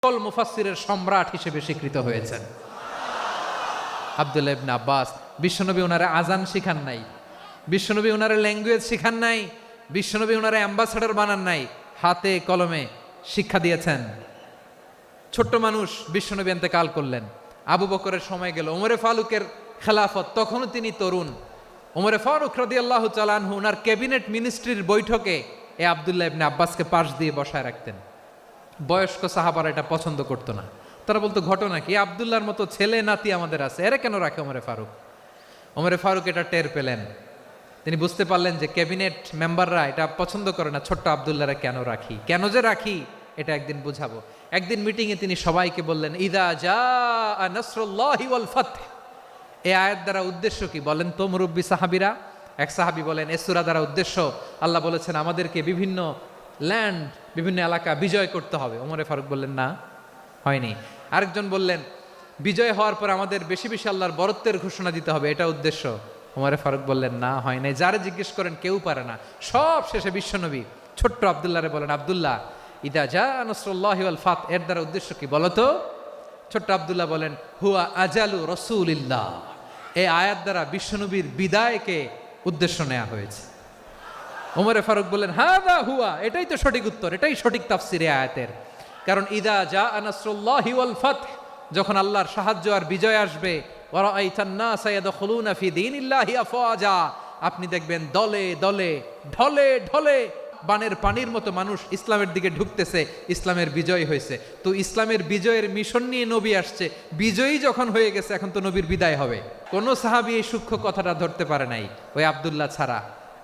সকল মুফাসসিরের সম্রাট হিসেবে স্বীকৃত হয়েছেন। আব্দুল্লাহ ইবনে আব্বাস, বিশ্বনবী ওনারে আজান শিখান নাই, বিশ্বনবী ওনারে ল্যাঙ্গুয়েজ শিখান নাই, বিশ্বনবী ওনারে অ্যাম্বাসেডর বানান নাই, হাতে কলমে শিক্ষা দিয়েছেন। ছোট্ট মানুষ, বিশ্বনবী ইন্তেকাল করলেন, আবু বকরের সময় গেল, ওমরে ফারুকের খেলাফত, তখনও তিনি তরুণ। ওমরে ফারুক রাদিয়াল্লাহু তাআলা আনহু ওনার ক্যাবিনেট মিনিস্ট্রির বৈঠকে এ আব্দুল্লাহ ইবনে আব্বাসকে পাশ দিয়ে বসায় রাখতেন। বয়স্ক সাহাবারা এটা পছন্দ করতো না, তারা বলতো ঘটনা কি, আব্দুল্লাহর মতো ছেলে নাতি আমাদের আছে, এরা কেন রাখে ওমরে ফারুক? ওমরে ফারুক এটা টের পেলেন, তিনি বুঝতে পারলেন যে ক্যাবিনেট মেম্বাররা এটা পছন্দ করে না, ছোট্ট আব্দুল্লাহরা কেন রাখি, কেন যে রাখি এটা একদিন বুঝাবো। একদিন মিটিংয়ে তিনি সবাইকে বললেন, ইদা জাআ নাসরুল্লাহি ওয়াল ফাতহ। এই আয়াত দ্বারা উদ্দেশ্য কি বলেন তো মুরব্বী সাহাবীরা? এক সাহাবী বলেন, এই সূরা দ্বারা উদ্দেশ্য, আল্লাহ বলেছেন আমাদেরকে বিভিন্ন ল্যান্ড, বিভিন্ন এলাকা বিজয় করতে হবে। ওমরে ফারুক বললেন না, হয়নি। আরেকজন বললেন, বিজয় হওয়ার পর আমাদের বেশি বেশি আল্লাহর বরত্বের ঘোষণা দিতে হবে, এটা উদ্দেশ্য। ওমরে ফারুক বললেন না, হয় নাই। যারে জিজ্ঞেস করেন কেউ পারে না। সব শেষে বিশ্বনবী ছোট্ট আব্দুল্লাহরে বলেন, আব্দুল্লাহ, ইদা জাআ নাসরুল্লাহি ওয়াল ফাতহ এর দ্বারা উদ্দেশ্য কি বলো তো? ছোট্ট আব্দুল্লাহ বলেন, হুয়া আজালু রাসূলিল্লাহ। এই আয়াত দ্বারা বিশ্বনবীর বিদায়কে উদ্দেশ্য নেওয়া হয়েছে। ওমরে ফারুক বললেন, হাযা হুয়া, এটাই তো সঠিক উত্তর, এটাই সঠিক তাফসীর এই আয়াতের। কারণ ইদা জাআ নাসরুল্লাহি ওয়াল ফাতহ, যখন আল্লাহর সাহায্য আর বিজয় আসবে, ওয়া রাআইতান নাসা ইয়াদখুলুনা ফি দীনিল্লাহি আফওয়াজা, আপনি দেখবেন দলে দলে ঢলে ঢলে বানের পানির মতো মানুষ ইসলামের দিকে ঢুকতেছে, ইসলামের বিজয় হয়েছে। তো ইসলামের বিজয়ের মিশন নিয়ে নবী আসছে, বিজয়ী যখন হয়ে গেছে এখন তো নবীর বিদায় হবে। কোন সাহাবী এই সূক্ষ্ম কথাটা ধরতে পারে নাই, ওই আব্দুল্লাহ ছাড়া।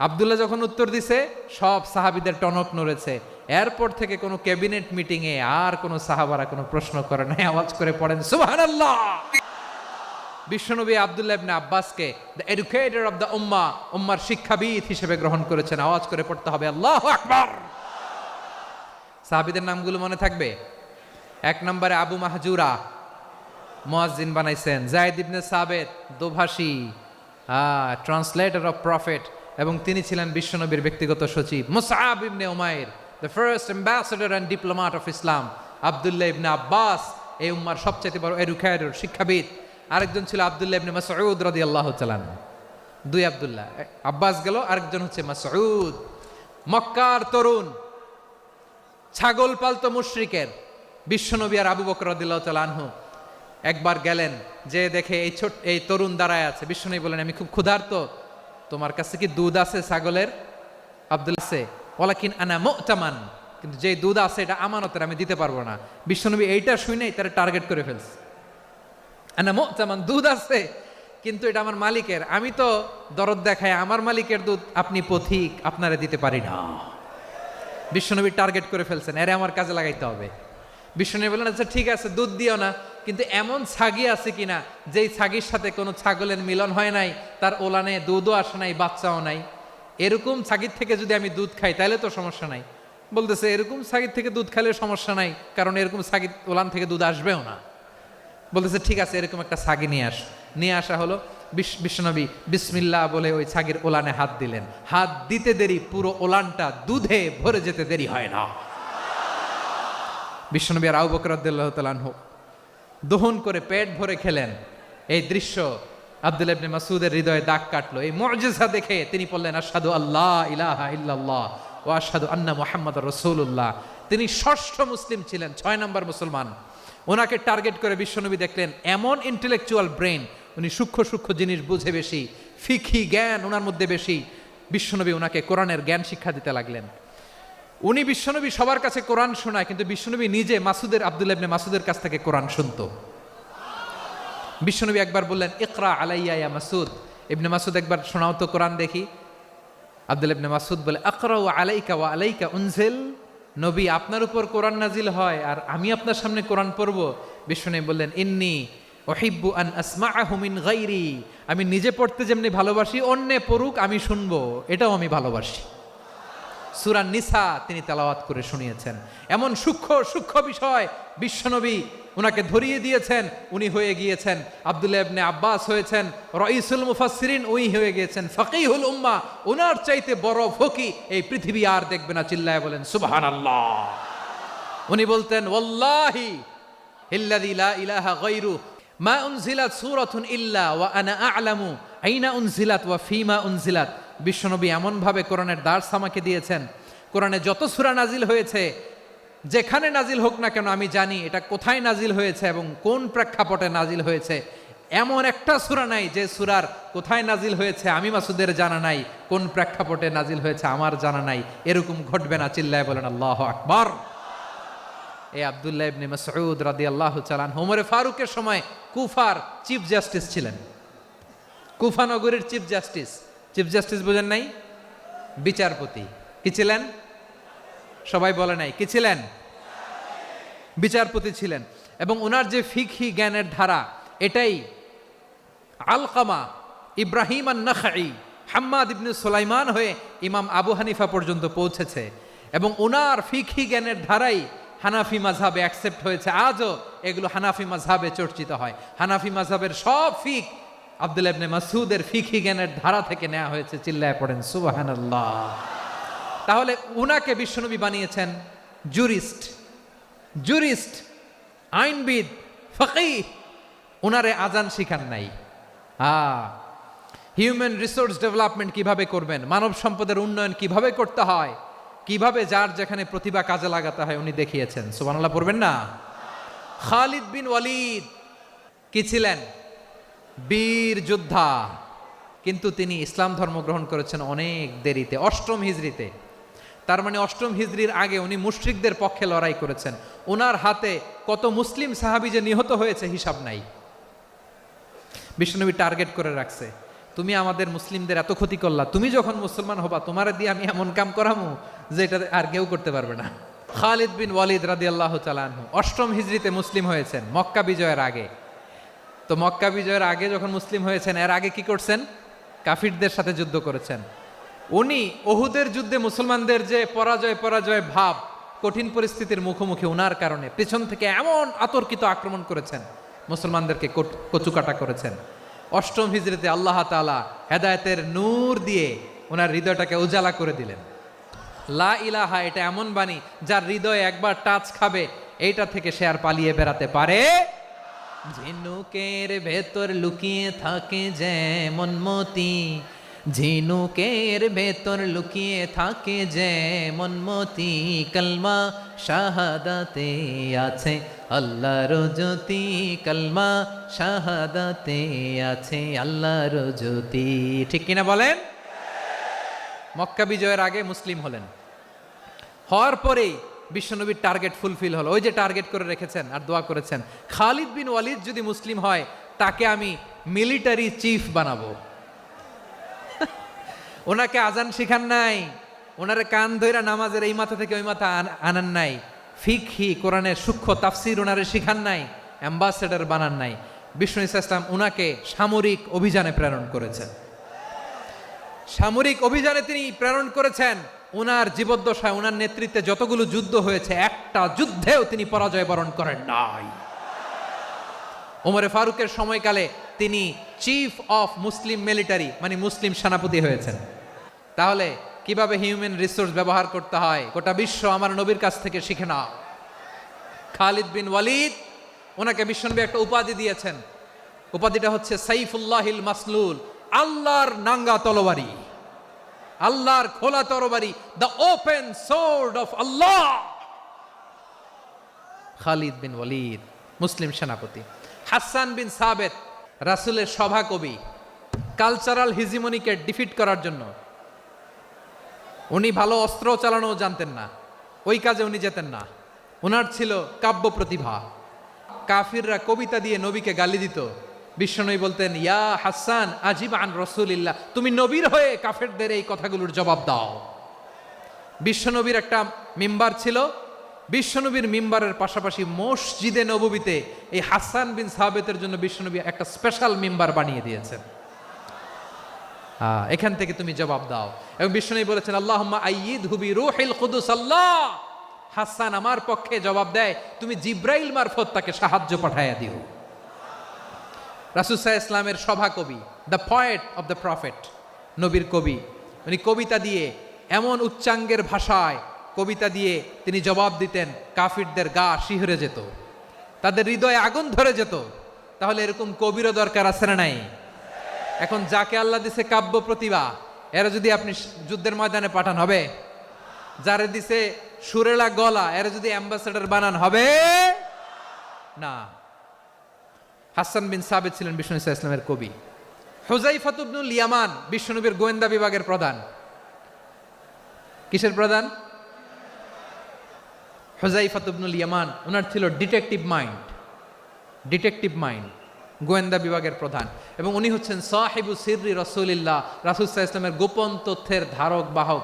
আব্দুল্লাহ যখন উত্তর দিছে, সব সাহাবীদের টনক নড়েছে। এরপর থেকে কোনো ক্যাবিনেট মিটিংয়ে আর কোনো সাহাবারা কোনো প্রশ্ন করে নাই, আওয়াজ করে পড়েন সুবহানাল্লাহ। বিশ্বনবী আব্দুল্লাহ ইবনে আব্বাসকে দ্য এডুকেটর অফ দ্য উম্মাহ, উম্মার শিক্ষাবিদ হিসেবে গ্রহণ করেছেন। আওয়াজ করে পড়তে হবে আল্লাহু আকবার। সাহাবীদের নামগুলো মনে থাকবে? এক নম্বরে আবু মাহজুরা, মুয়াজ্জিন বানাইছেন। যায়েদ ইবনে সাবিত, দোভাষী, ট্রান্সলেটর অফ প্রফেট, এবং তিনি ছিলেন বিশ্বনবীর ব্যক্তিগত সচিব। Musab ibn Umair, the first ambassador and diplomat of Islam. Abdullah ibn Abbas, এই উম্মার সবচেয়ে বড় এডুকেটর, শিক্ষাবিদ। আরেকজন ছিল আব্দুল্লাহ ইবনে মাসউদ রাদিয়াল্লাহু তাআলা। দুই আব্দুল্লাহ, আব্বাস গেল, আরেকজন হচ্ছে মাসউদ। মক্কার তরুণ, ছাগল পালতো মুশরিকের। বিশ্বনবী আর আবু বকর রাদিয়াল্লাহু তাআলা আনহু একবার গেলেন, যে দেখে এই তরুণ দাঁড়ায় আছে। বিশ্বনবী বলেন, আমি খুব ক্ষুধার্ত, তোমার কাছে কি দুধ আছে ছাগলের? আব্দুল্লাহ সে ওয়ালাকিন আনা মুতামান, কিন্তু যে দুধ আছে এটা আমানতের, আমি দিতে পারবো না। বিশ্বনবী এইটা শুনেই তার টার্গেট করে ফেলছে। আনা মুতামান, দুধ আছে কিন্তু এটা আমার মালিকের, আমি তো দরদ দেখাই, আমার মালিকের দুধ, আপনি পথিক, আপনারে দিতে পারি না। বিশ্বনবী টার্গেট করে ফেলছেন, এরে আমার কাজে লাগাইতে হবে। বিশ্বনবী বললেন, আচ্ছা ঠিক আছে, দুধ দিও না, কিন্তু এমন ছাগি আছে কিনা যেই ছাগির সাথে কোনো ছাগলের মিলন হয় নাই, তার ওলানে দুধও আসে নাই, বাচ্চাও নাই, এরকম ছাগির থেকে যদি আমি দুধ খাই তাহলে তো সমস্যা নাই। বলতেছে, এরকম ছাগির থেকে দুধ খাইলে সমস্যা নাই, কারণ এরকম ছাগির ওলান থেকে দুধ আসবেও না। বলতেছে, ঠিক আছে, এরকম একটা ছাগি নিয়ে আসা হলো। বিশ্বনবী বিসমিল্লাহ বলে ওই ছাগির ওলানে হাত দিলেন। হাত দিতে দেরি, পুরো ওলানটা দুধে ভরে যেতে দেরি হয় না। বিশ্বনবী আর আবু বকর রাদিয়াল্লাহু তাআলা আনহু দহন করে পেট ভরে খেলেন। এই দৃশ্য আব্দুল্লাহ ইবনে মাসউদের হৃদয়ে দাগ কাটলো। এই মুজিজা দেখে তিনি বললেন, আশহাদু আল্লা ইলাহা ইল্লাল্লাহ ওয়া আশহাদু আন্না মুহাম্মাদুর রাসূলুল্লাহ। তিনি ষষ্ঠ মুসলিম ছিলেন, 6 নম্বর মুসলমান। ওনাকে টার্গেট করে বিশ্বনবী দেখলেন এমন ইন্টেলেকচুয়াল ব্রেন, উনি সূক্ষ্ম সূক্ষ্ম জিনিস বুঝে বেশি, ফিকহি জ্ঞান ওনার মধ্যে বেশি। বিশ্বনবী ওনাকে কোরআনের জ্ঞান শিক্ষা দিতে লাগলেন। উনি বিশ্বনবী সবার কাছে কোরআন শোনায়, কিন্তু বিশ্বনবী নিজে আব্দুল্লাহ ইবনে মাসউদের কাছ থেকে কোরআন শুনতো। বিশ্বনবী একবার বললেন, ইকরা আলাইয়া ইয়া মাসউদ। ইবনে মাসউদ, একবার শোনাও তো কোরআন দেখি। আব্দুল্লাহ ইবনে মাসউদ বলে, আকরাউ আলাইকা ওয়া আলাইকা উনজিল। নবী, আপনার উপর কোরআন নাজিল হয় আর আমি আপনার সামনে কোরআন পড়ব। বিশ্বনবী বললেন, ইন্নী উহিব্বু আন আসমাআহু মিন গায়রি। আমি নিজে পড়তে যেমনি ভালোবাসি, অন্যে পড়ুক আমি শুনবো, এটাও আমি ভালোবাসি। সূরা নিসা তিনি তেলাওয়াত করে শুনিয়েছেন। এমন সূক্ষ্ম বিষয় বিশ্বনবী উনাকে ধরিয়ে দিয়েছেন। উনি হয়ে গিয়েছেন আব্দুল্লাহ ইবনে আব্বাস, হয়েছেন রাইসুল মুফাসসিরিন, উনি হয়ে গিয়েছেন ফাকিহুল উম্মাহ। ওনার চাইতে বড় ফকি এই পৃথিবী আর দেখবে না। চিল্লায় বলেন সুবহানাল্লাহ। উনি বলতেন ওয়াল্লাহি ইল্লাযী লা ইলাহা গায়রু মা উনজিলাত সূরাতুন ইল্লা ওয়া আনা আ'লামু আইনা উনজিলাত ওয়া ফিমা উনজিলাত। বিশ্বনবী এমন ভাবে কোরআনের দার্স আমাকে দিয়েছেন, কোরআনে যত সূরা নাজিল হয়েছে যেখানে নাজিল হোক না কেন আমি জানি এটা কোথায় নাজিল হয়েছে এবং কোন প্রেক্ষাপটে নাজিল হয়েছে। এমন একটা সূরা নাই যে সূরার কোথায় নাজিল হয়েছে আমি মাসুদের জানা নাই, কোন প্রেক্ষাপটে নাজিল হয়েছে আমার জানা নাই। এরকম ঘটবে না, চিল্লায় বলেন আল্লাহু আকবার। এই আব্দুল্লাহ ইবনে মাসউদ রাদিয়াল্লাহু তাআলা আনহু ওমরে ফারুকের সময় কুফার চিফ জাস্টিস ছিলেন। কুফা নগরীর চিফ জাস্টিস, চিফ জাস্টিস বোঝেন নাই? বিচারপতি। কি ছিলেন? সবাই বলে নাই, কি ছিলেন? বিচারপতি ছিলেন। এবং ওনার যে ফিকহি জ্ঞানের ধারা, এটাই আলকামা, ইব্রাহিম আন-নাখাই, হাম্মাদ ইবনে সুলাইমান হয়ে ইমাম আবু হানিফা পর্যন্ত পৌঁছেছে। এবং ওনার ফিকহি জ্ঞানের ধারাই হানাফি মাযহাবে অ্যাকসেপ্ট হয়েছে। আজও এগুলো হানাফি মাযহাবে চর্চিত হয়। হানাফি মাযহাবের সব ফিক আব্দুল্লাহ ইবনে মাসউদের ফিকহি জ্ঞানের ধারা থেকে নেওয়া হয়েছে। চিল্লায় পড়েন সুবহানাল্লাহ। তাহলে উনাকে বিশ্বনবী বানিয়েছেন জুরিস্ট, জুরিস্ট, আইনবিদ, ফকিহ। উনারে আজান শিখান নাই। হিউম্যান রিসোর্স ডেভেলপমেন্ট কিভাবে করবেন, মানব সম্পদের উন্নয়ন কিভাবে করতে হয়, কিভাবে যার যেখানে প্রতিভা কাজে লাগাতে হয় উনি দেখিয়েছেন। সুবহানাল্লাহ পড়বেন না? খালিদ বিন ওয়ালিদ কি ছিলেন? বীর যোদ্ধা। কিন্তু তিনি ইসলাম ধর্ম গ্রহণ করেছেন অনেক দেরিতে, 8ম হিজরিতে। তার মানে 8ম হিজরির আগে উনি মুশরিকদের পক্ষে লড়াই করেছেন। ওনার হাতে কত মুসলিম সাহাবী যে নিহত হয়েছে হিসাব নাই। বিশ্বনবী টার্গেট করে রাখছে, তুমি আমাদের মুসলিমদের এত ক্ষতি করলা, তুমি যখন মুসলমান হবা তোমার দিয়ে আমি এমন কাম করামু যে এটা আর কেউ করতে পারবে না। খালিদ বিন ওয়ালিদ রাদিয়াল্লাহু তাআলা আনহু 8ম হিজরিতে মুসলিম হয়েছেন, মক্কা বিজয়ের আগে। তো মক্কা বিজয়ের আগে যখন মুসলিম হয়েছেন, এর আগে কি করছেন? কাফিরদের সাথে যুদ্ধ করেছেন। উনি উহুদের যুদ্ধে মুসলমানদের যে পরাজয় ভাব, কঠিন পরিস্থিতির মুখোমুখি ওনার কারণে পেছন থেকে এমন আতর্কিত আক্রমণ করেছেন, মুসলমানদেরকে কচুকাটা করেছেন। 8ম হিজরিতে আল্লাহ তাআলা হেদায়েতের নূর দিয়ে ওনার হৃদয়টাকে উজালা করে দিলেন। লা ইলাহা এটা এমন বাণী যার হৃদয়ে একবার টাচ খাবে এইটা থেকে সে আর পালিয়ে বেড়াতে পারে। ঝিনুকের ভেতর লুকিয়ে থাকে যেমন মতি, ঝিনুকের ভেতর লুকিয়ে থাকে যেমন মতি, কলমা শাহাদাতে আছে আল্লাহর জ্যোতি, কলমা শাহাদাতে আছে আল্লাহর জ্যোতি। ঠিক কিনা বলেন? মক্কা বিজয়ের আগে মুসলিম হলেন, হওয়ার পরেই বিশ্বনবীর টার্গেট ফুলফিল হলো। ওই যে টার্গেট করে রেখেছেন আর দোয়া করেছেন, খালিদ বিন ওয়ালিদ যদি মুসলিম হয় তাকে আমি মিলিটারি চিফ বানাবো। ওনাকে আজান শিখান নাই, ওনারে কান ধইরা নামাজের এই মাথা থেকে ওই মাথা আনান নাই, ফিকহি কোরআনের সূক্ষ্ম তাফসীর ওনারে শিখান নাই, অ্যাম্বাসেডর বানান নাই। বিষ্ণু ইসলাম উনাকে সামরিক অভিযানে প্রেরণ করেছেন। সামরিক অভিযানে তিনি প্রেরণ করেছেন। উনার জীবদ্দশায় উনার নেতৃত্বে যতগুলো যুদ্ধ হয়েছে একটা যুদ্ধেও তিনি পরাজয় বরণ করেন নাই। ওমরে ফারুকের সময়কালে তিনি চিফ অফ মুসলিম মিলিটারি মানে মুসলিম সেনাপতি হয়েছেন। তাহলে কিভাবে হিউম্যান রিসোর্স ব্যবহার করতে হয় গোটা বিশ্ব আমার নবীর কাছ থেকে শিখে নাও। খালিদ বিন ওয়ালিদ, ওনাকে বিশ্বনবী একটা উপাধি দিয়েছেন। উপাধিটা হচ্ছে সাইফুল্লাহিল মাসলুল, আল্লাহর নাঙ্গা তরবারি, আল্লাহর খোলা তরবারি, দ্য ওপেন সোর্ড অফ আল্লাহ। খালিদ বিন ওয়ালিদ মুসলিম সেনাপতি। হাসান বিন সাবেত রাসূলের সভা কবি, কালচারাল হিজিমনিকে ডিফিট করার জন্য। উনি ভালো অস্ত্র চালানো জানতেন না, ওই কাজে উনি যেতেন না। ওনার ছিল কাব্য প্রতিভা। কাফিররা কবিতা দিয়ে নবীকে গালি দিত, বিশ্বনবী বলতেন, ইয়া হাসান আজিব আন রাসূলিল্লাহ, তুমি নবীর হয়ে কাফেরদের এই কথাগুলোর জবাব দাও। বিশ্বনবীর একটা মিম্বার ছিল, বিশ্বনবীর মিম্বারের পাশাপাশি মসজিদে নববীতে এই হাসান বিন সাবেতের জন্য বিশ্বনবী একটা স্পেশাল মিম্বার বানিয়ে দিয়েছেন। এখান থেকে তুমি জবাব দাও। এবং বিশ্বনবী বলেছেন, আল্লাহুম্মা আইয়িদহু বিরূহিল কুদুস, আল্লাহ হাসান আমার পক্ষে জবাব দেয়, তুমি জিব্রাইল মারফত তাকে সাহায্য পাঠাইয়া দিও। রাসূল সাল্লাল্লাহু আলাইহি ইসলামের সভা কবি, the poet of the prophet, নবীর কবি। উনি কবিতা দিয়ে এমন উচ্চাঙ্গের ভাষায় কবিতা দিয়ে তিনি জবাব দিতেন, কাফিরদের গা শিহরে যেত, তাদের হৃদয়ে আগুন ধরে যেত। তাহলে এরকম কবিরও দরকার আছে না নাই? এখন যাকে আল্লাহ দিছে কাব্য প্রতিভা, এরা যদি আপনি যুদ্ধের ময়দানে পাঠান হবে? যারে দিছে সুরেলা গলা, এরা যদি অ্যাম্বাসেডর বানান হবে না। হাসান বিন সাবিত ছিলেন বিষ্ণু ইসলামের কবি। হুযায়ফা ইবনুল ইয়ামান বিশ্বনবীর গোয়েন্দা বিভাগের প্রধান। কিসের প্রধান? হুযায়ফা ইবনুল ইয়ামান। ওনার ছিল ডিটেকটিভ মাইন্ড, গোয়েন্দা বিভাগের প্রধান। এবং উনি হচ্ছেন সাহিবু সিররি রাসূলিল্লাহ, রাসূল সাল্লাল্লাহু আলাইহি ওয়াসাল্লামের গোপন তথ্যের ধারক বাহক।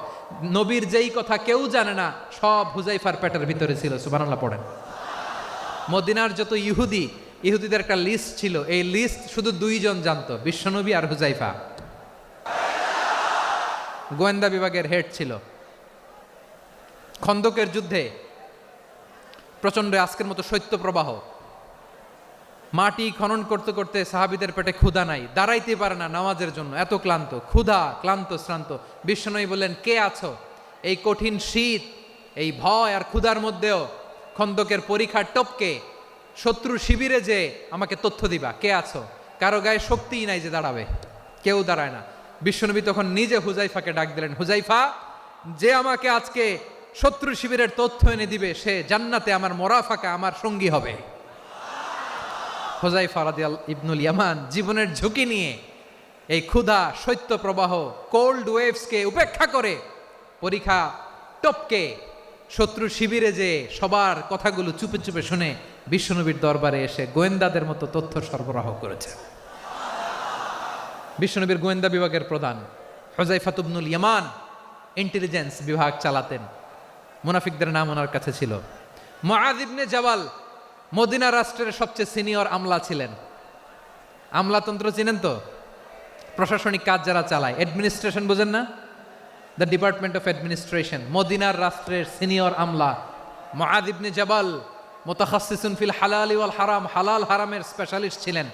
নবীর যেই কথা কেউ জানে না, সব হুযায়ফার পেটের ভিতরে ছিল। সুবহানাল্লাহ পড়েন। মদিনার যত ইহুদিদের একটা লিস্ট ছিল, এই লিস্ট শুধু দুইজন জানতো, বিশ্বনবী আর হুযায়ফা। গোয়েন্দা বিভাগের হেড ছিল। খন্দকের যুদ্ধে প্রচন্ড আজকের মতো শৈত্য প্রবাহ, মাটি খনন করতে করতে সাহাবীদের পেটে ক্ষুধা নাই, দাঁড়াইতে পারে না নামাজের জন্য, এত ক্লান্ত, ক্লান্ত শ্রান্ত। বিশ্বনবী বললেন, কে আছো? এই কঠিন শীত, এই ভয় আর ক্ষুধার মধ্যেও খন্দকের পরীক্ষার টপকে শত্রু শিবিরে যে আমাকে তথ্য দিবা, কে আছো? কারো গায়ে শক্তিই নাই যে দাঁড়াবে, কেউ দাঁড়ায় না। বিশ্বনবী তখন নিজে হুযায়ফাকে ডাক দিলেন, হুযায়ফা, যে আমাকে আজকে শত্রু শিবিরের তথ্য এনে দিবে, সে জান্নাতে আমার মোরাফাকা, আমার সঙ্গী হবে। হুযায়ফা রাদিয়াল্লাহু ইবনুল ইয়ামান জীবনের ঝুঁকি নিয়ে এই ক্ষুধা, শৈত্য প্রবাহ, কোল্ড ওয়েভসকে উপেক্ষা করে পরীক্ষা টপকে শত্রু শিবিরে যে সবার কথাগুলো চুপে চুপে শুনে বিশ্বনবীর দরবারে এসে গোয়েন্দাদের মতো তথ্য সরবরাহ করেছে। বিশ্বনবীর গোয়েন্দা বিভাগের প্রধান হুযায়ফা ইবনুল ইয়ামান ইন্টেলিজেন্স বিভাগ চালাতেন। মুনাফিকদের নাম ওনার কাছে ছিল। মুআয ইবনে জাবাল মদিনা রাষ্ট্রের সবচেয়ে সিনিয়র আমলা ছিলেন। আমলাতন্ত্র চিনেন তো? প্রশাসনিক কাজ যারা চালায়, অ্যাডমিনিস্ট্রেশন বোঝেন না? The department of administration. মদিনার রাষ্ট্রের সিনিয়র আমলা মুআয ইবনে জাবাল মুতাখাসসিসুন ফিল হালাল ওয়াল হারাম, হালাল হারামের স্পেশালিস্ট ছিলেন।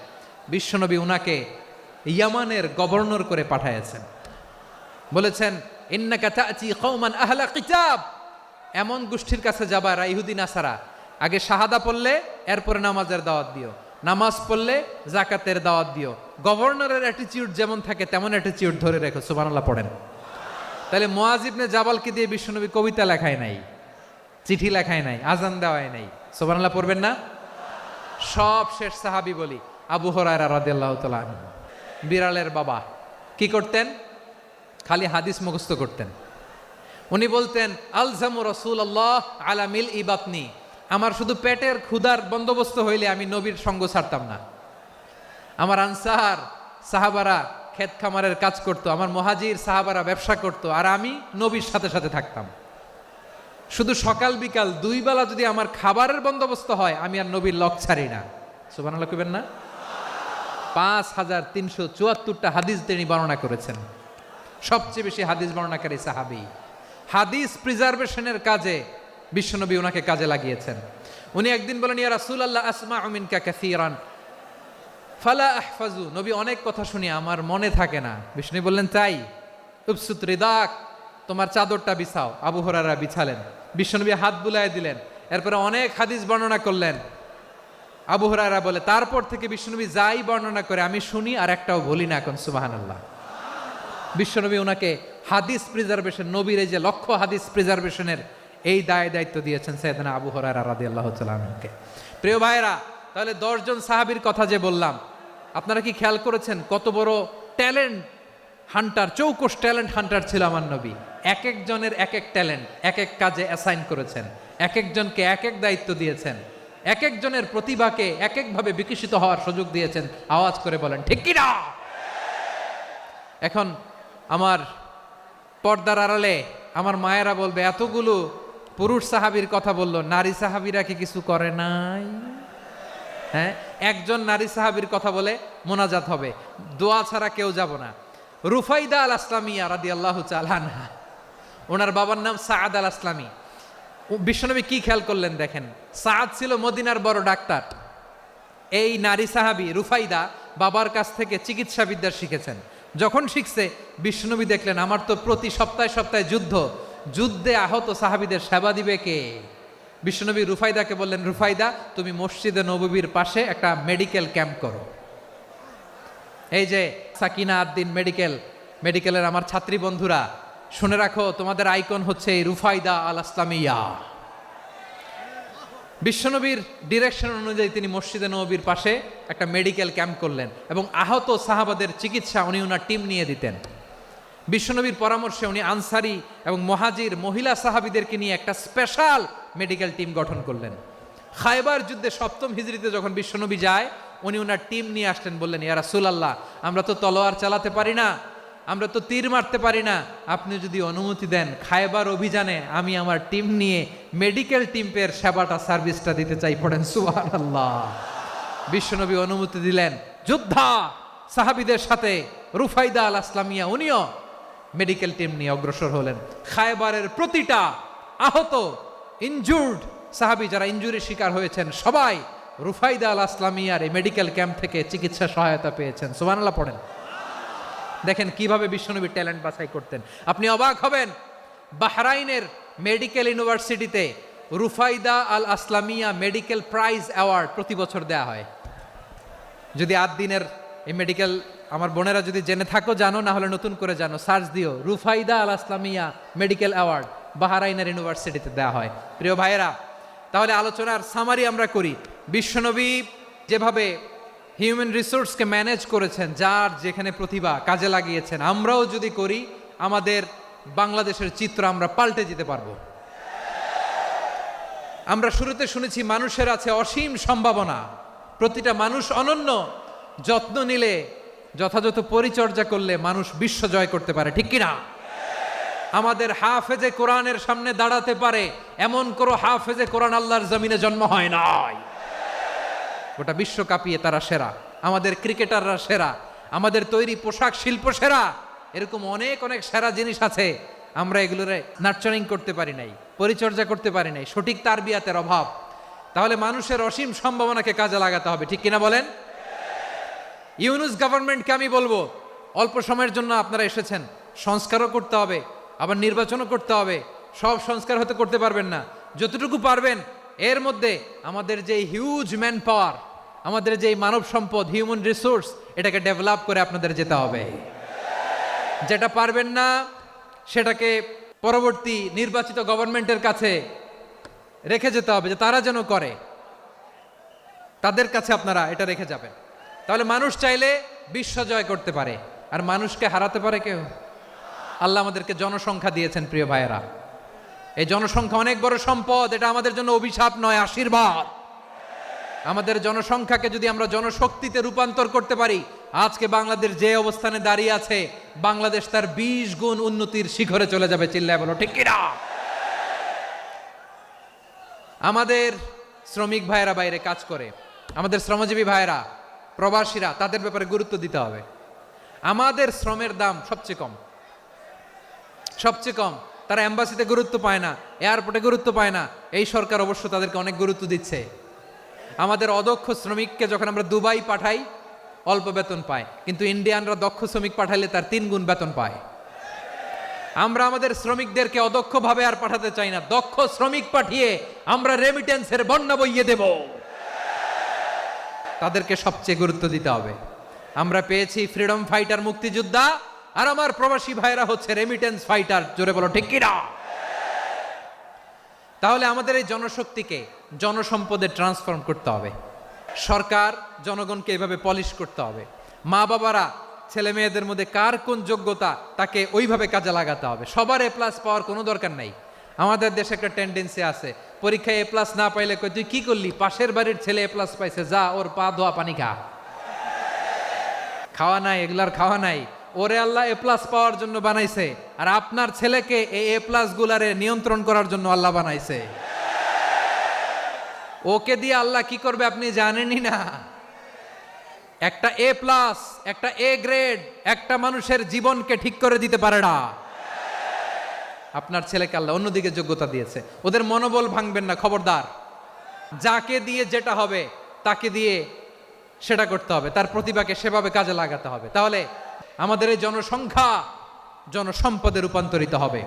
বিশ্বনবী উনাকে ইয়ামানের গভর্নর করে পাঠাইছেন। বলেছেন, ইন্নাকা তা'তি কওমান আহলা কিতাব, এমন গোষ্ঠীর কাছে যাবা এরা ইহুদি নাসারা, আগে শাহাদা পড়লে এরপরে নামাজের দাওয়াত দিও, নামাজ পড়লে যাকাতের দাওয়াত দিও। গভর্নরের অ্যাটিটিউড যেমন থাকে তেমন অ্যাটিটিউড ধরে রেখো। সুবহানাল্লাহ পড়েন। তাহলে মুআয ইবনে জাবালকে দিয়ে বিশ্বনবী কবিতা লেখায় নাই, চিঠি লেখায় নাই, আজান দেওয়ায় নাই। সুবহানাল্লাহ পড়বেন না? সব শেষ সাহাবী বলি আবু হুরায়রা রাদিয়াল্লাহু তাআলা আনহু, বিড়ালের বাবা, কি করতেন? খালি হাদিস মুখস্থ করতেন। উনি বলতেন, আলজামু রাসূলুল্লাহ আলা মিল ইবাতনি, আমার শুধু পেটের ক্ষুধার বন্দোবস্ত হইলে আমি নবীর সঙ্গ ছাড়তাম না। আমার আনসার সাহাবারা ক্ষেত খামারের কাজ করতো, আমার মুহাজির সাহাবারা ব্যবসা করতো, আর আমি নবীর সাথে সাথে থাকতাম। শুধু সকাল বিকাল দুই বেলা যদি আমার খাবারের বন্দোবস্ত হয়, আমি আর নবীর লক ছাড়ি না। সুবহানাল্লাহ কইবেন না? 5374টা হাদিস তিনি বর্ণনা করেছেন। সবচেয়ে বেশি হাদিস বর্ণনাকারী সাহাবী। হাদিস প্রিজার্ভেশনের কাজে বিশ্বনবী ওনাকে কাজে লাগিয়েছেন। উনি একদিন বলেন, ইয়া রাসূলুল্লাহ আসমাউ মিনকা কাসীরান ফালা আহফাজু, নবী অনেক কথা শুনি আমার মনে থাকে না। বিষ্ণু বললেন, তাই? উবসুত রিদাক, তোমার চাদরটা বিছাও। আবু হুরায়রা বিছালেন, বিশ্বনবী হাত বুলায় দিলেন, এরপরে অনেক হাদিস বর্ণনা করলেন। আবু হুরায়রা বলে, তারপর থেকে বিশ্বনবী যাই বর্ণনা করে আমি শুনি আর একটাও বলি না। এখন সুবহানাল্লাহ। বিশ্বনবী ওনাকে হাদিস প্রিজার্ভেশন, নবীর এই যে লক্ষ্য হাদিস প্রিজার্ভেশনের এই দায়িত্ব দিয়েছেন সাইয়েদনা আবু হুরায়রা রাদিয়াল্লাহু তাআলা আনহুকে। প্রিয় ভাইরা, তাহলে 10 জন সাহাবীর কথা যে বললাম, আপনারা কি খেয়াল করেছেন কত বড় ট্যালেন্ট হান্টার, চৌকস ট্যালেন্ট হান্টার ছিল আমার নবী। এক একজনের এক এক ট্যালেন্ট, এক এক কাজে অ্যাসাইন করেছেন, এক একজনকে এক এক দায়িত্ব দিয়েছেন, এক একজনের প্রতিভাকে এক একভাবে বিকশিত হওয়ার সুযোগ দিয়েছেন। আওয়াজ করে বলেন ঠিক কি না? এখন আমার পর্দার আড়ালে আমার মায়েরা বলবে, এতগুলো পুরুষ সাহাবীর কথা বললো, নারী সাহাবীরা কি কিছু করে নাই? হ্যাঁ, একজন নারী সাহাবীর কথা বলে মোনাজাত হবে, দোয়া ছাড়া কেউ যাব না। রুফাইদা আল আসলামিয়া রাদিয়াল্লাহু তাআলা আনহা, ওনার বাবার নাম সাআদ আল আসলামি। বিশ্বনবী কি খেয়াল করলেন দেখেন, সাআদ ছিল মদিনার বড় ডাক্তার। এই নারী সাহাবী রুফাইদা বাবার কাছ থেকে চিকিৎসা বিদ্যা শিখেছেন। যখন শিখছে, বিশ্বনবী দেখলেন আমার তো প্রতি সপ্তাহে সপ্তাহে যুদ্ধ, যুদ্ধে আহত সাহাবীদের সেবা দিবে কে? বিশ্বনবী রুফাইদাকে বললেন, রুফাইদা তুমি মসজিদে নববীর পাশে একটা মেডিকেল ক্যাম্প করো। এই যে সাকিনা আদ্দিন মেডিকেলের আমার ছাত্রী বন্ধুরা, শুনে রাখো, তোমাদের আইকন হচ্ছে এই রুফাইদা আল আসলামিয়া। বিশ্বনবীর ডিরেকশন অনুযায়ী তিনি মসজিদে নববীর পাশে একটা মেডিকেল ক্যাম্প করলেন এবং আহত সাহাবাদের চিকিৎসা উনি ওনার টিম নিয়ে দিতেন। বিশ্বনবীর পরামর্শে উনি আনসারি এবং মহাজির মহিলা সাহাবীদেরকে নিয়ে একটা স্পেশাল মেডিকেল টিম গঠন করলেন। খায়বার যুদ্ধে 7ম হিজরিতে যখন বিশ্বনবী যায়, উনি ওনার টিম নিয়ে আসলেন, বললেন, ইয়া রাসূলুল্লাহ, আমরা তো তলোয়ার চালাতে পারি না, আমরা তো তীর মারতে পারি না, আপনি যদি অনুমতি দেন খায়বার অভিযানে আমি আমার টিম নিয়ে মেডিকেল টিমের সেবাটা সার্ভিসটা দিতে চাই। পড়েন সুবহানাল্লাহ। বিশ্বনবী অনুমতি দিলেন, যোদ্ধা সাহাবীদের সাথে রুফাইদা আল আসলামিয়া উনিও মেডিকেল টিম নিয়ে অগ্রসর হলেন। খায়বারের প্রতিটা আহত ইনজুর্ড সাহাবী যারা ইনজুরির শিকার হয়েছেন সবাই রুফাইদা আল আসলামিয়ার এই মেডিকেল ক্যাম্প থেকে চিকিৎসা সহায়তা পেয়েছেন। সুবহানাল্লাহ পড়েন। দেখেন কিভাবে বিশ্বনবী ট্যালেন্ট বাছাই করতেন। আপনি অবাক হবেন, বাহরাইনের মেডিকেল ইউনিভার্সিটিতে রুফাইদা আল আসলামিয়া মেডিকেল প্রাইজ অ্যাওয়ার্ড প্রতি বছর দেয়া হয়। যদি 8 দিনের এই মেডিকেল আমার বোনেরা যদি জেনে থাকো জানো, না হলে নতুন করে জানো, সার্চ দিও রুফাইদা আল আসলামিয়া মেডিকেল অ্যাওয়ার্ড বাহরাইনের ইউনিভার্সিটিতে দেওয়া হয়। প্রিয় ভাইয়েরা, তাহলে আলোচনার সামারি আমরা করি। বিশ্বনবী যেভাবে হিউম্যান রিসোর্সকে ম্যানেজ করেছেন, যার যেখানে প্রতিভা কাজে লাগিয়েছেন, আমরাও যদি করি আমাদের বাংলাদেশের চিত্র আমরা পাল্টে যেতে পারবো। আমরা শুরুতে শুনেছি মানুষের আছে অসীম সম্ভাবনা, প্রতিটা মানুষ অনন্য, যত্ন নিলে যথাযথ পরিচর্যা করলে মানুষ বিশ্ব জয় করতে পারে, ঠিক কিনা? আমাদের হাফেজে কোরআনের সামনে দাঁড়াতে পারে এমন কোনো হাফেজে কোরআন আল্লাহর জমিনে জন্ম হয় নাই। গোটা বিশ্ব কাঁপিয়ে তারা সেরা, আমাদের ক্রিকেটাররা সেরা, আমাদের তৈরি পোশাক শিল্প সেরা, এরকম অনেক অনেক সেরা জিনিস আছে, আমরা এগুলোর নার্চারিং করতে পারি নাই, পরিচর্যা করতে পারি নাই, সঠিক তারবিয়াতের অভাব। তাহলে মানুষের অসীম সম্ভাবনাকে কাজে লাগাতে হবে, ঠিক কিনা বলেন? ইউনুস গভর্নমেন্টকে আমি বলবো, অল্প সময়ের জন্য আপনারা এসেছেন, সংস্কারও করতে হবে, আবার নির্বাচনও করতে হবে। সব সংস্কার হতে করতে পারবেন না, যতটুকু পারবেন এর মধ্যে আমাদের যে হিউজ ম্যান পাওয়ার, আমাদের যে মানব সম্পদ, হিউম্যান রিসোর্স, এটাকে ডেভেলপ করে আপনাদের যেতে হবে। যেটা পারবেন না সেটাকে পরবর্তী নির্বাচিত গভর্নমেন্টের কাছে রেখে যেতে হবে, যে তারা যেন করে, তাদের কাছে আপনারা এটা রেখে যাবেন। তাহলে মানুষ চাইলে বিশ্ব জয় করতে পারে, আর মানুষকে হারাতে পারে কেউ? আল্লাহ আমাদেরকে জনসংখ্যা দিয়েছেন প্রিয় ভাইয়েরা, এই জনসংখ্যা অনেক বড় সম্পদ, এটা আমাদের জন্য অভিশাপ নয়, আশীর্বাদ। আমাদের জনসংখ্যাকে যদি আমরা জনশক্তিতে রূপান্তর করতে পারি, আজকে বাংলাদেশ যে অবস্থানে দাঁড়িয়ে আছে, বাংলাদেশ তার 20 গুণ উন্নতির শিখরে চলে যাবে। চিল্লায় বলো ঠিক কিনা? আমাদের শ্রমিক ভাইয়েরা বাইরে কাজ করে, আমাদের শ্রমজীবী ভাইয়েরা, প্রবাসীরা, তাদের ব্যাপারে গুরুত্ব দিতে হবে। আমাদের শ্রমের দাম সবচেয়ে কম, সবচেয়ে কম। তারা এম্বাসিতে গুরুত্ব পায় না, এয়ারপোর্টে গুরুত্ব পায় না, এই সরকার অবশ্য তাদেরকে অনেক গুরুত্ব দিচ্ছে। আমাদের অদক্ষ শ্রমিককে যখন আমরা দুবাই পাঠাই অল্প বেতন পায়, কিন্তু ইন্ডিয়ানরা দক্ষ শ্রমিক পাঠাইলে তার 3 গুণ বেতন পায়। আমরা আমাদের শ্রমিকদেরকে অদক্ষভাবে আর পাঠাতে চাই না, দক্ষ শ্রমিক পাঠিয়ে আমরা রেমিটেন্সের বন্যা বইয়ে দেব। তাদেরকে সবচেয়ে গুরুত্ব দিতে হবে। আমরা পেয়েছি ফ্রিডম ফাইটার, মুক্তিযোদ্ধা, আর আমার প্রবাসী ভাইরা হচ্ছে রেমিটেন্স ফাইটার। জোরে বলো ঠিক কিনা? তাহলে আমাদের এই জনশক্তিকে জনসম্পদে ট্রান্সফর্ম করতে হবে। সরকার জনগণকে এভাবে পলিশ করতে হবে। মা বাবারা ছেলে মেয়েদের মধ্যে কার কোন যোগ্যতা তাকে ওইভাবে কাজে লাগাতে হবে। সবার এ প্লাস পাওয়ার কোনো দরকার নাই। আমাদের দেশে একটা টেন্ডেন্সি আছে, পরীক্ষায় এ প্লাস না পাইলে কই তুই কি করলি, পাশের বাড়ির ছেলে এ প্লাস পাইছে, যা ওর পা ধোয়া পানি খা। খাওয়া নাই, এগুলার খাওয়া নাই, ওরে আল্লাহ এ প্লাস পাওয়ার জন্য বানাইছে, আর আপনার ছেলেকে এই এ প্লাস গুলারে নিয়ন্ত্রণ করার জন্য আল্লাহ বানাইছে। ওকে দিয়ে আল্লাহ কি করবে আপনি জানেনই না। একটা এ প্লাস, একটা এ গ্রেড একটা মানুষের জীবনকে ঠিক করে দিতে পারে না। আপনার ছেলেকে আল্লাহ অন্যদিকে যোগ্যতা দিয়েছে, ওদের মনোবল ভাঙবেন না, খবরদার। যাকে দিয়ে যেটা হবে তাকে দিয়ে সেটা করতে হবে, তার প্রতিভাকে সেভাবে কাজে লাগাতে হবে। তাহলে আমাদের এই জনসংখ্যা জনসম্পদে রূপান্তরিত হবে।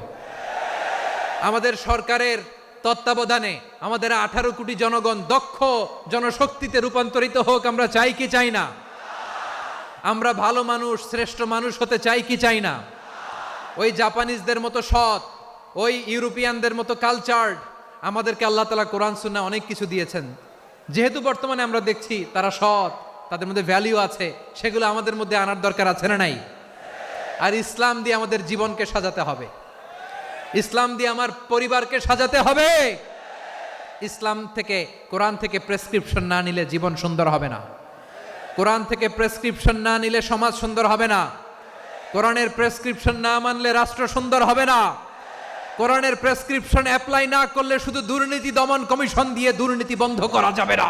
আমাদের সরকারের তত্ত্বাবধানে আমাদের 18 কোটি জনগণ দক্ষ জনশক্তিতে রূপান্তরিত হোক, আমরা চাই কি চাই না? আমরা ভালো মানুষ, শ্রেষ্ঠ মানুষ হতে চাই কি চাই না? ওই জাপানিজদের মতো সৎ, ওই ইউরোপিয়ানদের মতো কালচার্ড, আমাদেরকে আল্লাহ তাআলা কোরআন সুন্নাহ অনেক কিছু দিয়েছেন। যেহেতু বর্তমানে আমরা দেখছি তারা সৎ, তাদের মধ্যে ভ্যালিউ আছে, সেগুলো আমাদের মধ্যে আনার দরকার আছে না নাই? আর ইসলাম দিয়ে আমাদের জীবনকে সাজাতে হবে, ইসলাম দিয়ে আমার পরিবারকে সাজাতে হবে। ইসলাম থেকে, কোরআন থেকে প্রেসক্রিপশন না নিলে জীবন সুন্দর হবে না। কোরআন থেকে প্রেসক্রিপশন না নিলে সমাজ সুন্দর হবে না। কোরআনের প্রেসক্রিপশন না মানলে রাষ্ট্র সুন্দর হবে না। কোরআনের প্রেসক্রিপশন অ্যাপ্লাই না করলে শুধু দুর্নীতি দমন কমিশন দিয়ে দুর্নীতি বন্ধ করা যাবে না।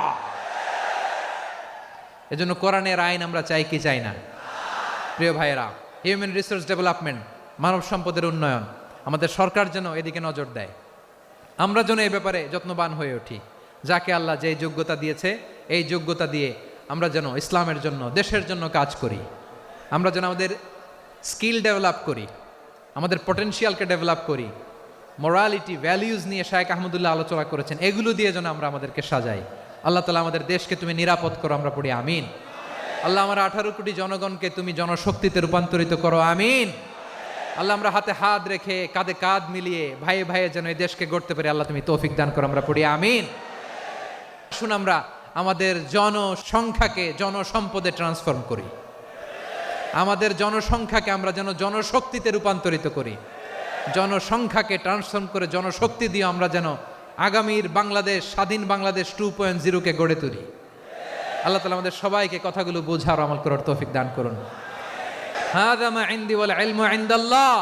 এজন্য কোরআনের আইন আমরা চাই কি চাই না? প্রিয় ভাইয়েরা, হিউম্যান রিসোর্স ডেভেলপমেন্ট, মানব সম্পদের উন্নয়ন, আমাদের সরকার যেন এদিকে নজর দেয়। আমরা যেন এই ব্যাপারে যত্নবান হয়ে উঠি। যাকে আল্লাহ যে যোগ্যতা দিয়েছে, এই যোগ্যতা দিয়ে আমরা যেন ইসলামের জন্য, দেশের জন্য কাজ করি। আমরা যেন আমাদের স্কিল ডেভেলপ করি, আমাদের পটেনশিয়ালকে ডেভেলপ করি। মোরালিটি, ভ্যালিউজ নিয়ে শায়েখ আহমদুল্লাহ আলোচনা করেছেন, এগুলো দিয়ে যেন আমরা আমাদেরকে সাজাই। আল্লাহ তাআলা আমাদের দেশকে তুমি নিরাপদ করো, আমরা পড়ি আমিন। আল্লাহ আমার 18 কোটি জনগণকে তুমি জনশক্তিতে রূপান্তরিত করো, আমিন। আল্লাহ আমরা হাতে হাত রেখে, কাঁধে কাঁধ মিলিয়ে, ভাইয়ে ভাইয়ে যেন এই দেশকে গড়তে পারি, আল্লাহ তুমি তৌফিক দান করো, আমরা পড়ি আমিন। শুন, আমরা আমাদের জনসংখ্যাকে জনসম্পদে ট্রান্সফর্ম করি। আমাদের জনসংখ্যাকে আমরা যেন জনশক্তিতে রূপান্তরিত করি। জনসংখ্যাকে ট্রান্সফর্ম করে জনশক্তি দিয়ে আমরা যেন আগামীর বাংলাদেশ, স্বাধীন বাংলাদেশ 2.0-কে গড়ে তুলি। আল্লাহ তাআলা আমাদের সবাইকে কথাগুলো বোঝার, আমল করার তৌফিক দান করুন। হাযা মা ইনদি ওয়াল ইলমু ইনদাল্লাহ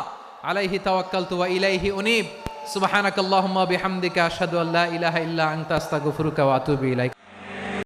আলাইহি তাওয়াক্কালতু ওয়া ইলাইহি উনীব। সুবহানাকাল্লাহুম্মা ওয়া বিহামদিকা আশহাদু আল্লা ইলাহা ইল্লা আনতা আস্তাগফিরুকা ওয়া আতুবু ইলাইক।